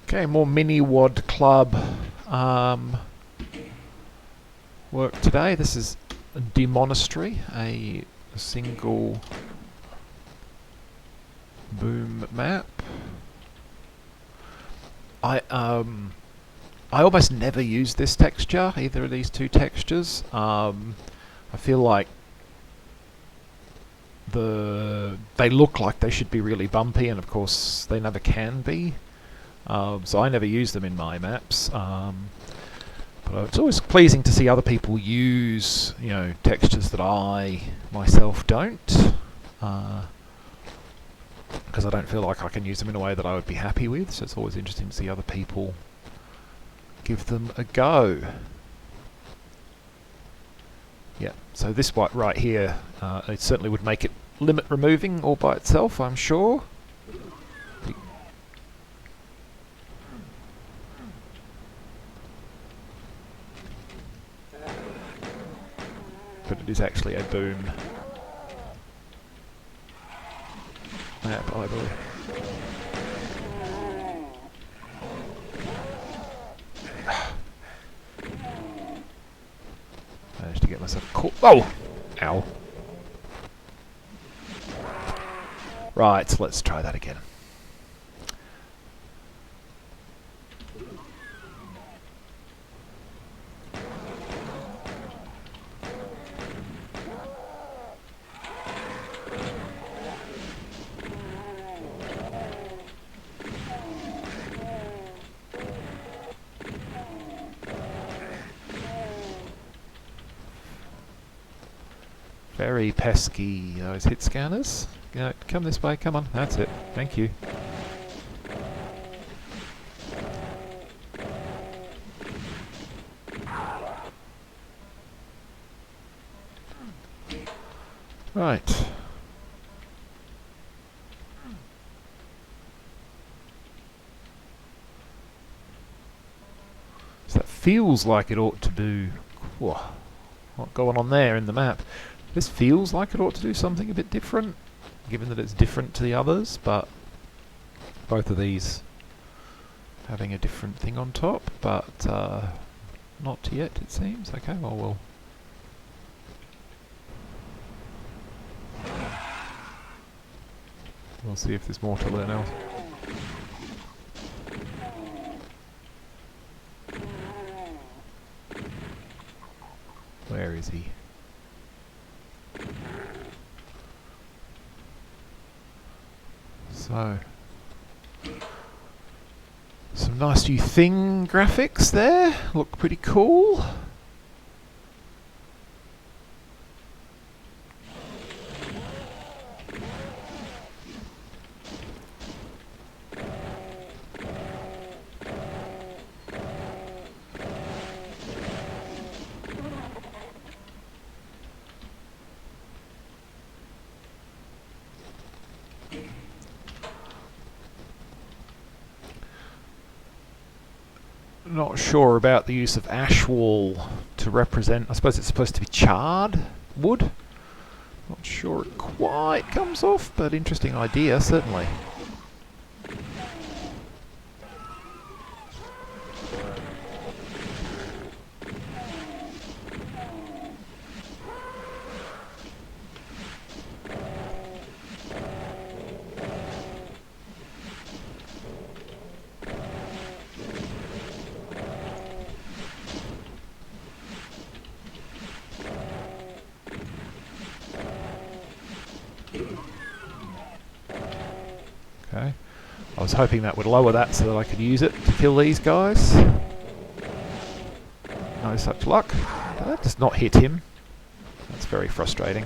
Okay, more mini WAD club work today. This is Demonastery, a single boom map. I almost never use this texture, either of these two textures. I feel like they look like they should be really bumpy, and of course they never can be. So I never use them in my maps. But it's always pleasing to see other people use, textures that I myself don't, because I don't feel like I can use them in a way that I would be happy with. So it's always interesting to see other people give them a go. Yeah. So this white right here, it certainly would make it limit removing all by itself, I'm sure. But it is actually a boom map, I believe. Managed to get myself caught. Oh! Ow. Right, so let's try that again. Very pesky, those hit scanners. Come this way, come on, that's it. Thank you. Right. So that feels like it ought to do... Whoa, what's going on there in the map? This feels like it ought to do something a bit different, given that it's different to the others, but both of these having a different thing on top, but not yet, it seems. Okay, well, we'll see if there's more to learn else. Where is he? So, some nice new thing graphics there, look pretty cool. Not sure about the use of ash wall to represent, I suppose it's supposed to be charred wood. Not sure it quite comes off, but interesting idea, certainly. Okay. I was hoping that would lower that so that I could use it to kill these guys. No such luck. That does not hit him. That's very frustrating.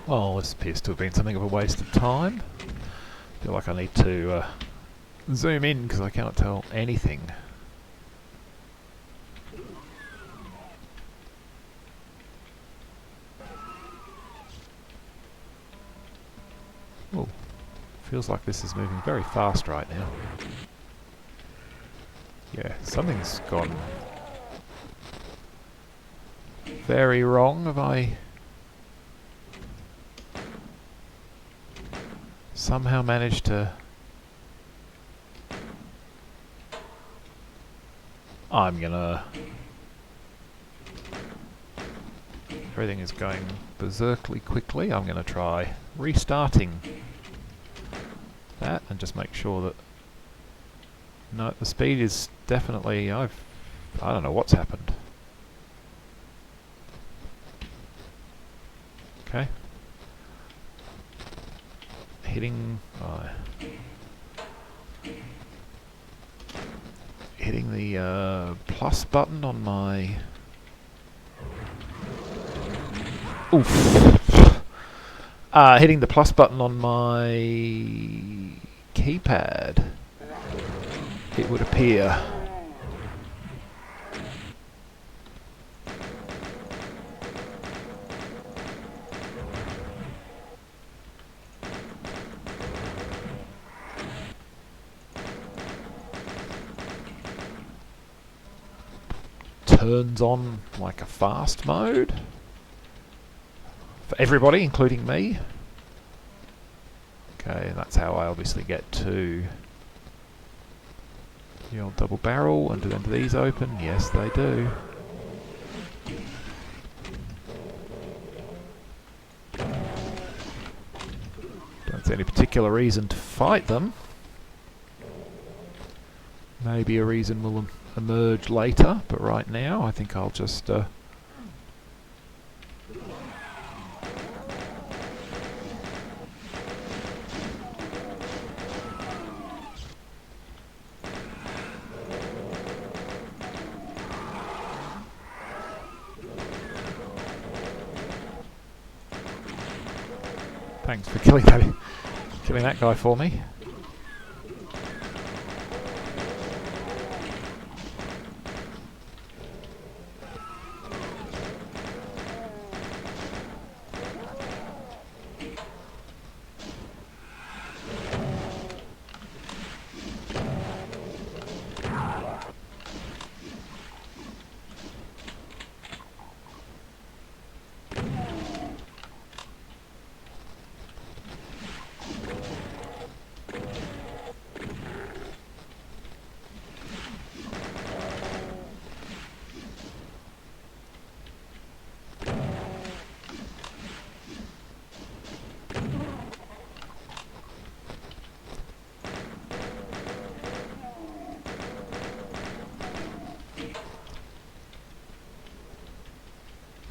Well, this appears to have been something of a waste of time. I feel like I need to zoom in because I cannot tell anything. Oh, feels like this is moving very fast right now. Yeah, something's gone very wrong. Have I somehow managed to... I'm gonna... Everything is going berserkly quickly. I'm gonna try restarting that and just make sure that... No, the speed is definitely... I don't know what's happened. Okay. Hitting... hitting the plus button on my... Oof! Hitting the plus button on my keypad, it would appear. Turns on like a fast mode for everybody, including me. Okay, and that's how I obviously get to the old double barrel. And do these open? Yes, they do. Don't see any particular reason to fight them. Maybe a reason will emerge later, but right now I think I'll just thanks for killing that guy for me.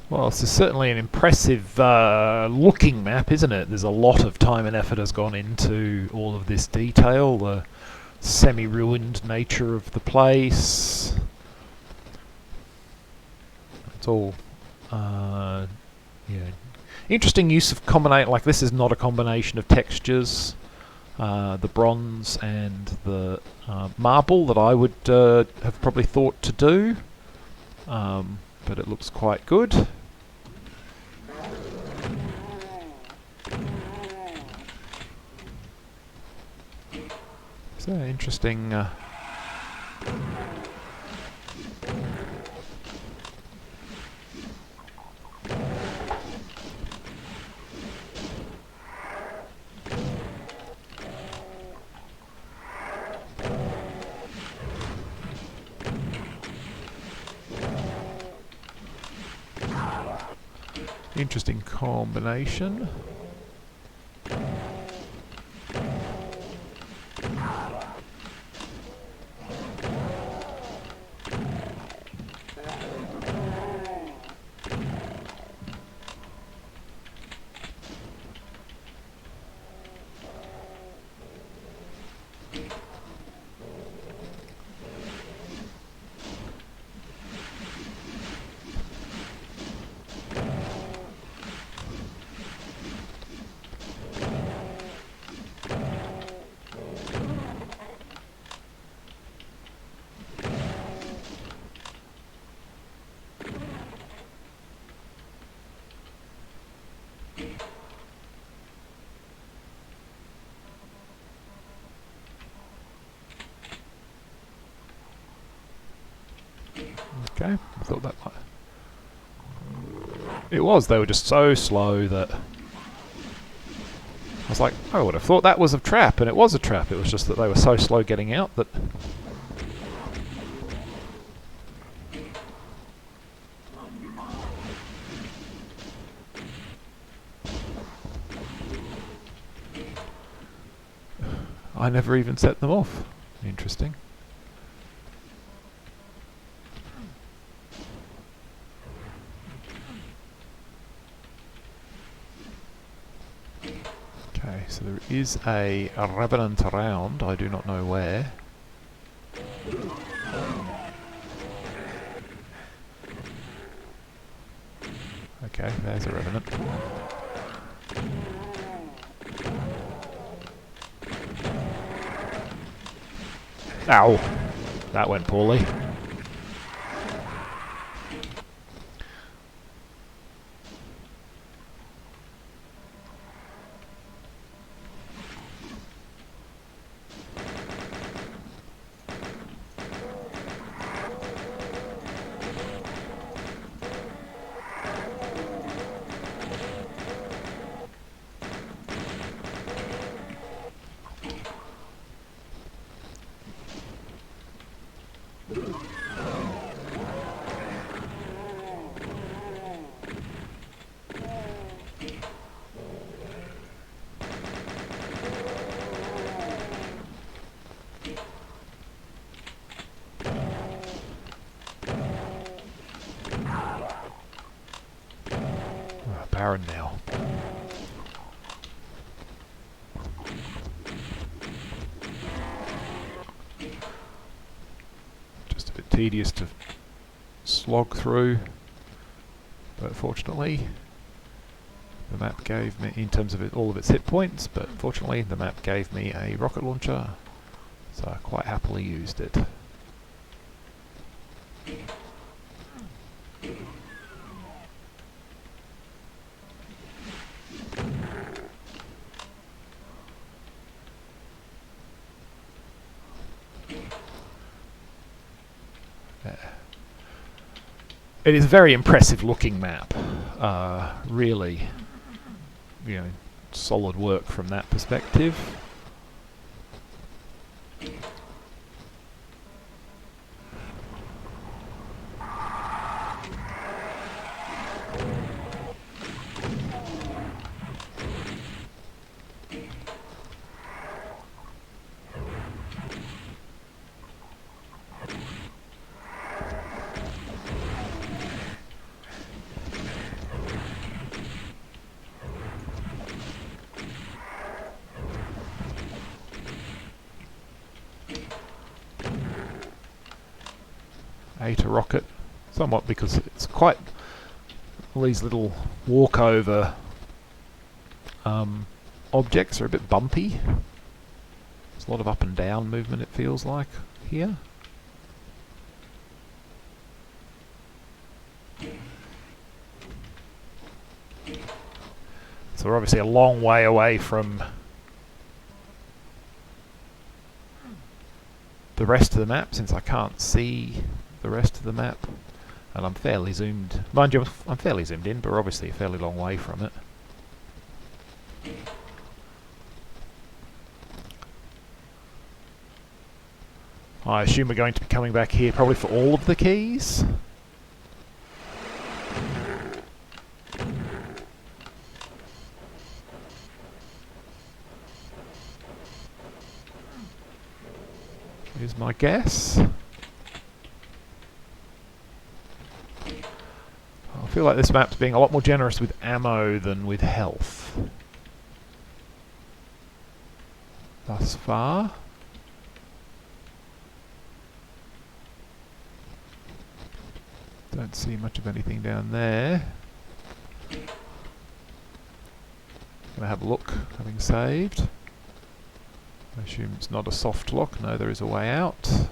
Well, this is certainly an impressive looking map, isn't it? There's a lot of time and effort has gone into all of this detail, the semi-ruined nature of the place. It's all, yeah, interesting use of combination. Like, this is not a combination of textures. The bronze and the marble that I would have probably thought to do, but it looks quite good. So interesting. Interesting combination. thought that might... It was, they were just so slow that... I was like, I would have thought that was a trap, and it was a trap. It was just that they were so slow getting out that... I never even set them off. Interesting. Okay, so there is a revenant around. I do not know where. Okay, there's a revenant. Ow! That went poorly. Barren now. Just a bit tedious to slog through, but fortunately the map gave me, in terms of all of its hit points, but fortunately the map gave me a rocket launcher, so I quite happily used it. It is a very impressive looking map. Really, you know, solid work from that perspective. Ate a rocket, somewhat because it's quite all these little walkover objects are a bit bumpy. There's a lot of up and down movement, it feels like here. So we're obviously a long way away from the rest of the map, since I can't see the rest of the map, and I'm fairly zoomed. Mind you, I'm fairly zoomed in, but we're obviously a fairly long way from it. I assume we're going to be coming back here probably for all of the keys. Is my guess. I feel like this map's being a lot more generous with ammo than with health thus far. Don't see much of anything down there. Gonna have a look, having saved. I assume it's not a soft lock. No, there is a way out.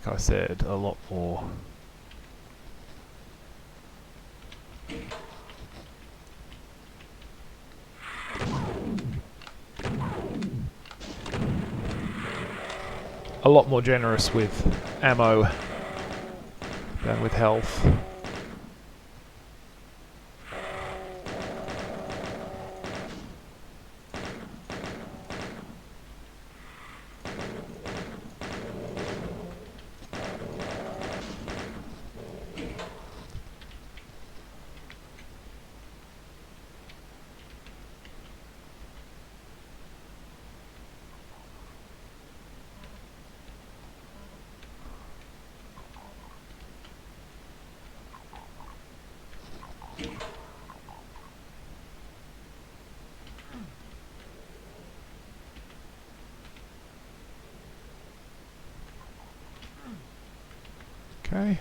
like I said, a lot more. A lot more generous with ammo than with health. Okay,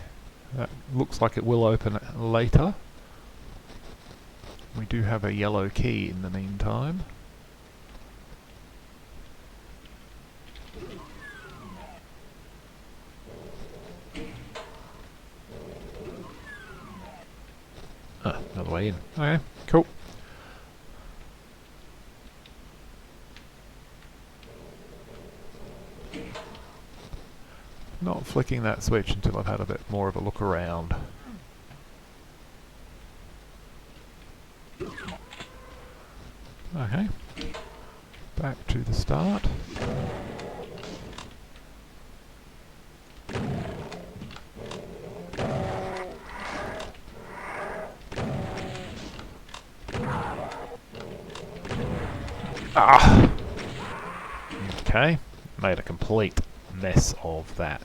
that looks like it will open later. We do have a yellow key in the meantime. Another way in. Okay, cool. Not flicking that switch until I've had a bit more of a look around. Okay, back to the start. Ah! Okay, made a complete mess of that.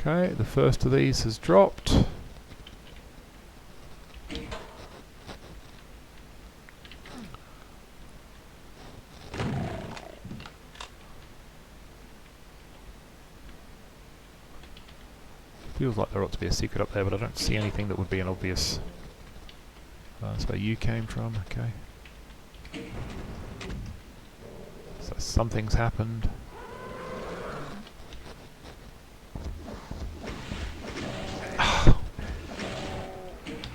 Okay, the first of these has dropped. Feels like there ought to be a secret up there, but I don't see anything that would be an obvious. That's where you came from, okay. So something's happened.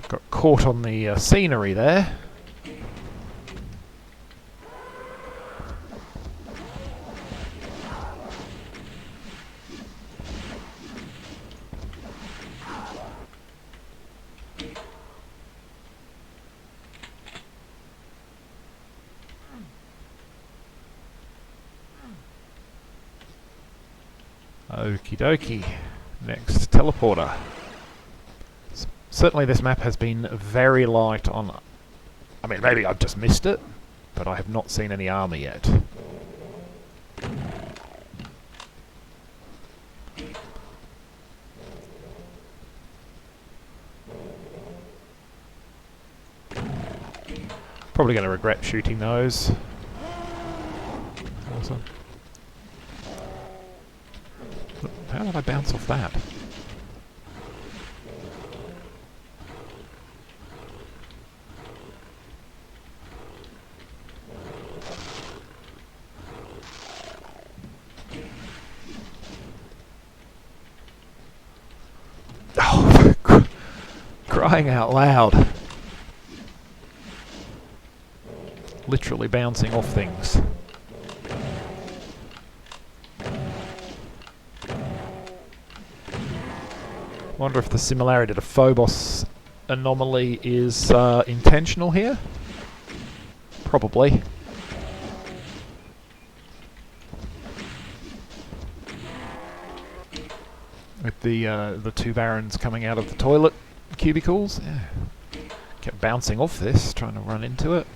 Got caught on the scenery there. Okie dokie. Next teleporter. Certainly this map has been very light on... I mean, maybe I've just missed it, but I have not seen any armor yet. Probably going to regret shooting those. Awesome. How did I bounce off that? Oh, crying out loud. Literally bouncing off things. Wonder if the similarity to Phobos anomaly is intentional here? Probably. With the two barons coming out of the toilet cubicles. Yeah. Kept bouncing off this, trying to run into it.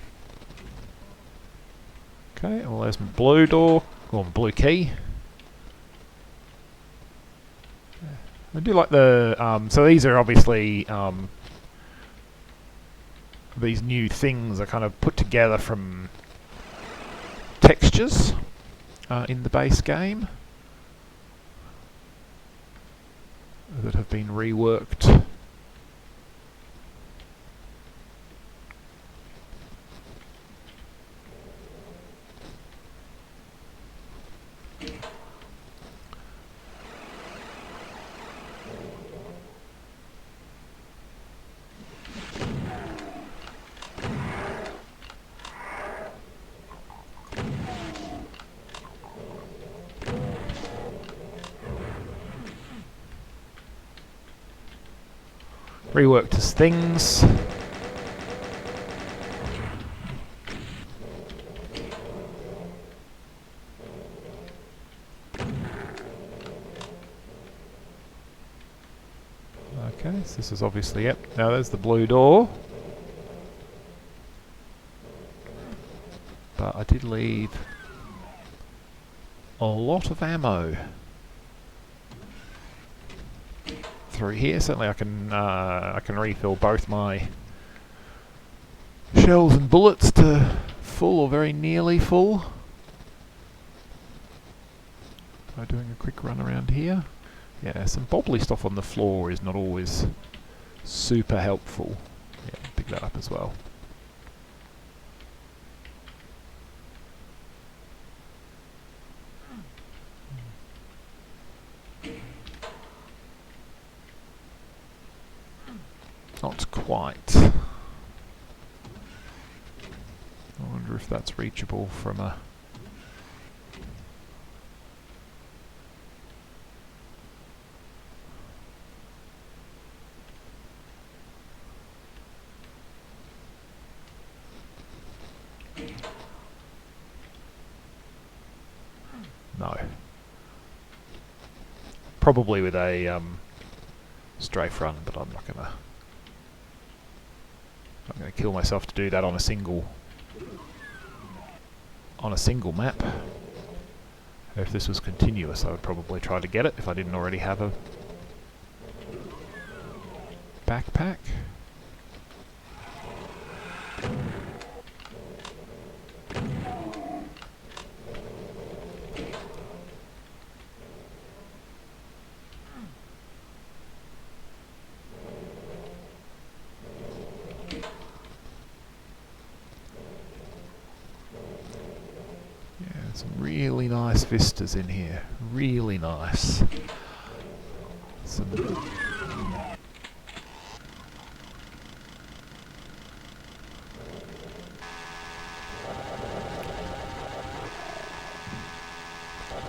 Okay, well there's my blue door, or my blue key. I do like the... so these are obviously... these new things are kind of put together from textures in the base game that have been reworked. Reworked as things. Okay, so this is obviously it. Now there's the blue door. But I did leave a lot of ammo through here. Certainly I can refill both my shells and bullets to full or very nearly full by doing a quick run around here. Yeah, some bobbly stuff on the floor is not always super helpful. Yeah, pick that up as well. Not quite. I wonder if that's reachable from a... No. Probably with a strafe run, but I'm not gonna kill myself to do that on a single map. If this was continuous, I would probably try to get it if I didn't already have a backpack. Some really nice vistas in here. Really nice. Some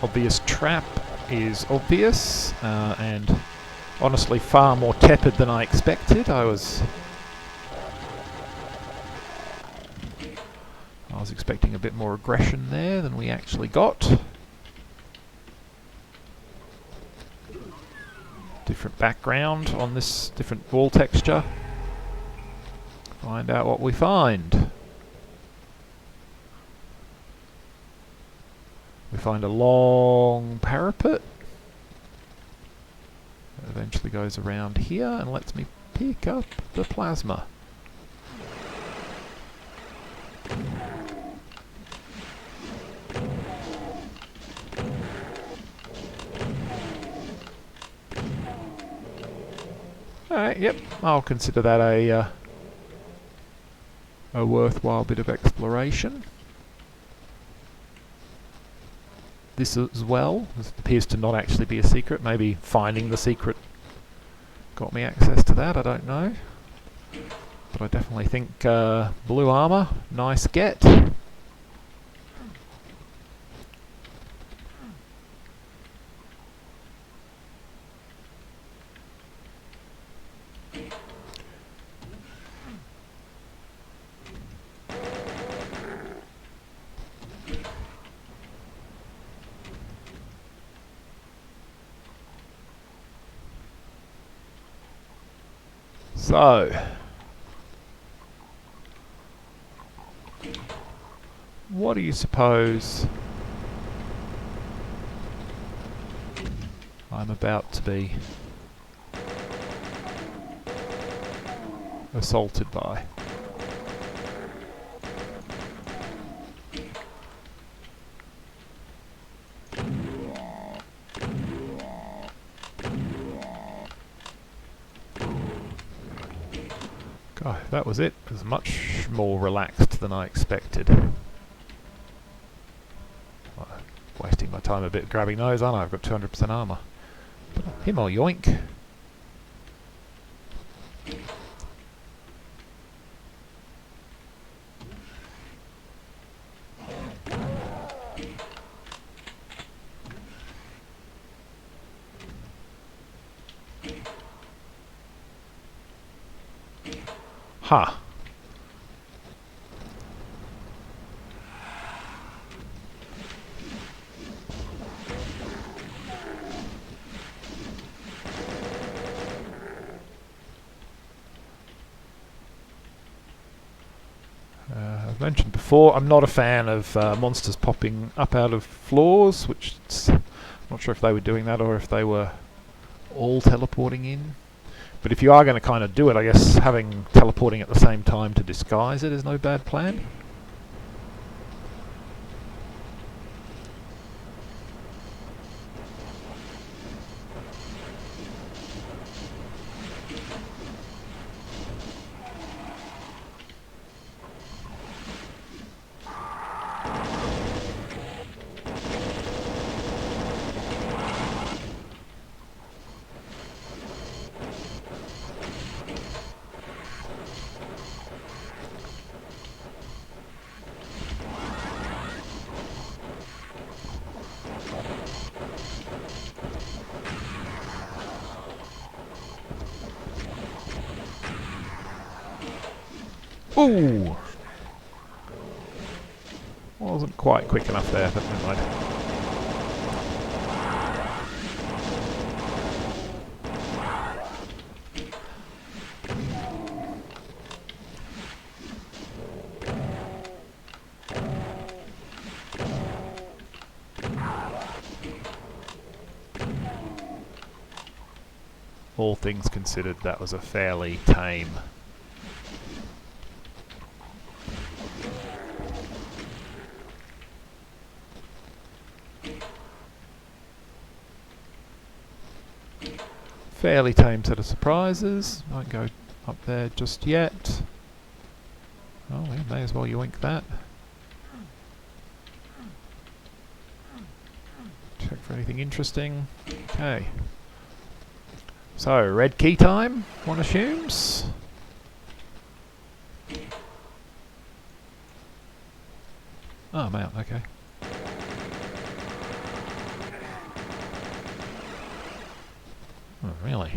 obvious trap is obvious, and honestly far more tepid than I expected. I was expecting a bit more aggression there than we actually got. Different background on this, different wall texture. Find out what we find. We find a long parapet. It eventually goes around here and lets me pick up the plasma. Alright, yep, I'll consider that a worthwhile bit of exploration. This as well, this appears to not actually be a secret. Maybe finding the secret got me access to that, I don't know. But I definitely think blue armor, nice get. So, what do you suppose I'm about to be assaulted by. God, that was it. It was much more relaxed than I expected. Wasting my time a bit grabbing those, aren't I? I've got 200% armour. Him or yoink. Ha! I've mentioned before, I'm not a fan of monsters popping up out of floors, which I'm not sure if they were doing that or if they were all teleporting in. But if you are going to kind of do it, I guess having teleporting at the same time to disguise it is no bad plan. Ooh! Wasn't quite quick enough there, but never mind. All things considered, that was a fairly tame. Fairly tame set of surprises. Won't go up there just yet. Oh, we may as well yoink that. Check for anything interesting. Okay. So, red key time, one assumes. Oh, I'm out, okay. Oh, really?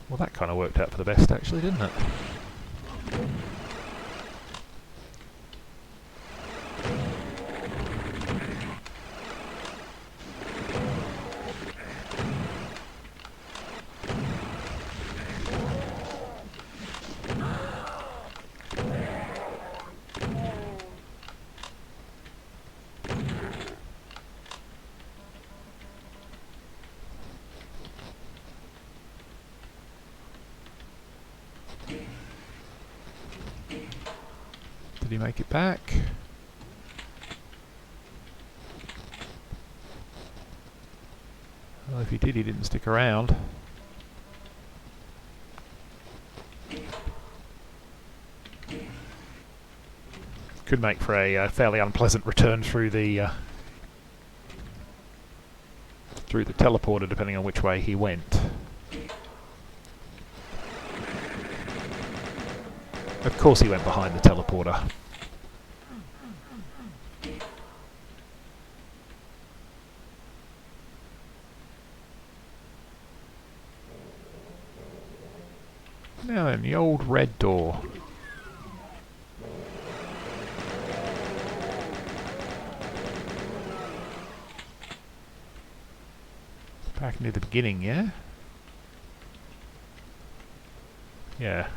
Well, that kind of worked out for the best, actually, didn't it? Did he make it back? Well, if he did, he didn't stick around. Could make for a fairly unpleasant return through the teleporter, depending on which way he went. Of course he went behind the teleporter. Now then, the old red door. Back near the beginning, yeah? Yeah.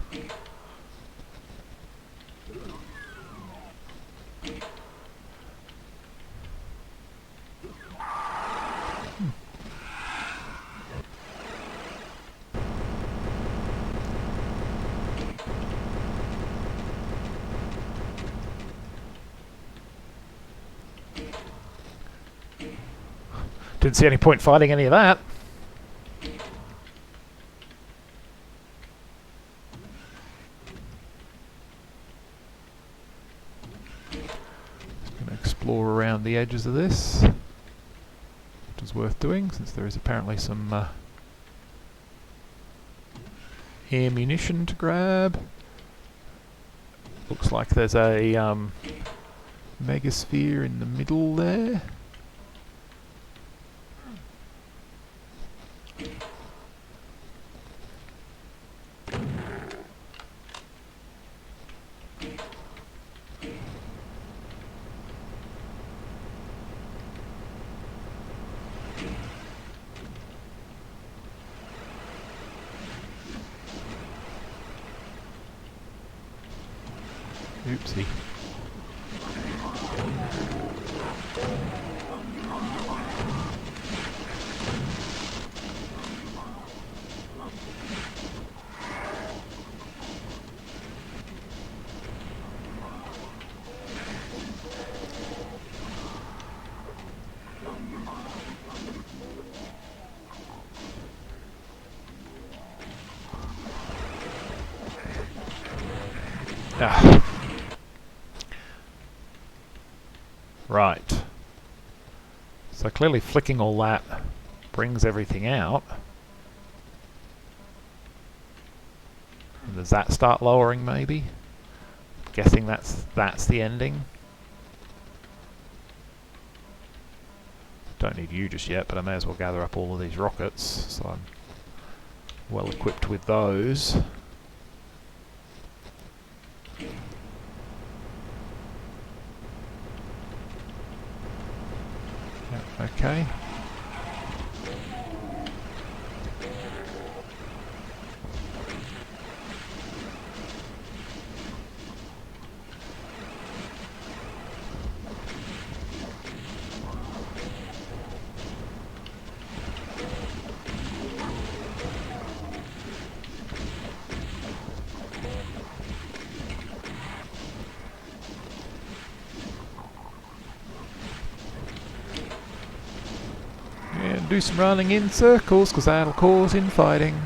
Didn't see any point fighting any of that. Just going to explore around the edges of this, which is worth doing since there is apparently some ammunition to grab. Looks like there's a megasphere in the middle there. Oopsie. Ah. Right. So clearly flicking all that brings everything out. And does that start lowering maybe? Guessing that's the ending. Don't need you just yet, but I may as well gather up all of these rockets, so I'm well equipped with those. Okay. And do some running in circles, because that'll cause infighting.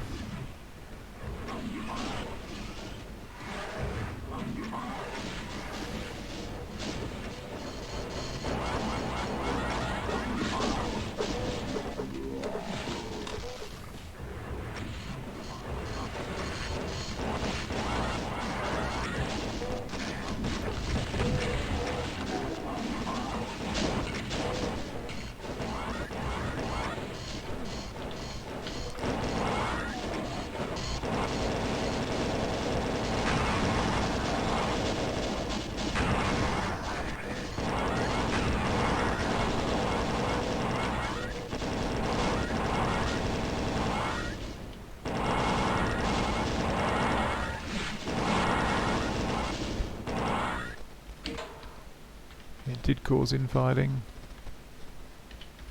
It did cause infighting.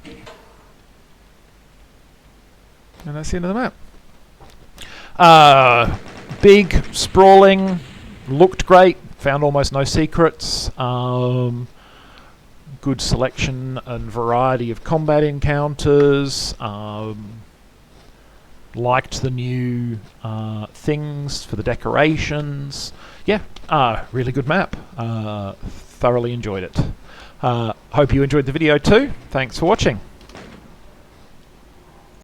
And that's the end of the map. Big, sprawling, looked great, found almost no secrets. Good selection and variety of combat encounters. Liked the new things for the decorations. Yeah, really good map. Thoroughly enjoyed it. Hope you enjoyed the video too. Thanks for watching.